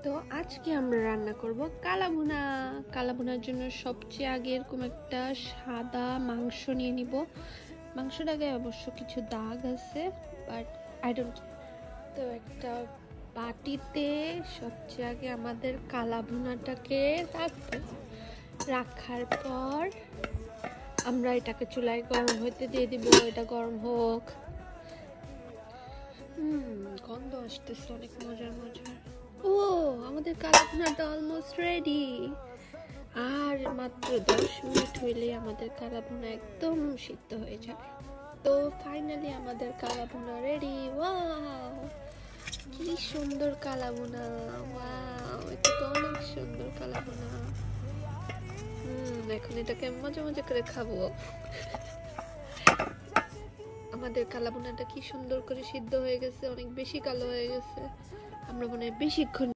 তো আজকে আমরা রান্না করব কালাভুনা। কালাভুনার জন্য সবচেয়ে আগে এরকম একটা সাদা মাংস নিয়ে নিব। মাংসটার গায়ে অবশ্য কিছু দাগ আছে, বাট আই ডোন্ট। তো একটা বাটিতে সবচেয়ে আগে আমাদের কালাভুনাটাকে রাখবো। রাখার পর আমরা এটাকে চুলায় গরম হইতে দিয়ে দিব। এটা গরম হোক। গন্ধ আসতেছে অনেক মজার মজার। ও, আমাদের কালাভুনাটা অলমোস্ট রেডি। আর মাত্র 10 মিনিট হইলে আমাদের কালাভুনা একদম সিদ্ধ হয়ে যাবে। তো ফাইনালি আমাদের কালাভুনা রেডি। ওয়াও, কি সুন্দর কালাভুনা! ওয়াও, এটা তো অনেক সুন্দর কালাভুনা। এখন এটাকে মজা মজা করে খাবো। আমাদের কালাভুনাটা কি সুন্দর করে সিদ্ধ হয়ে গেছে, অনেক বেশি কালো হয়ে গেছে। আমরা মনে হয় বেশিক্ষণ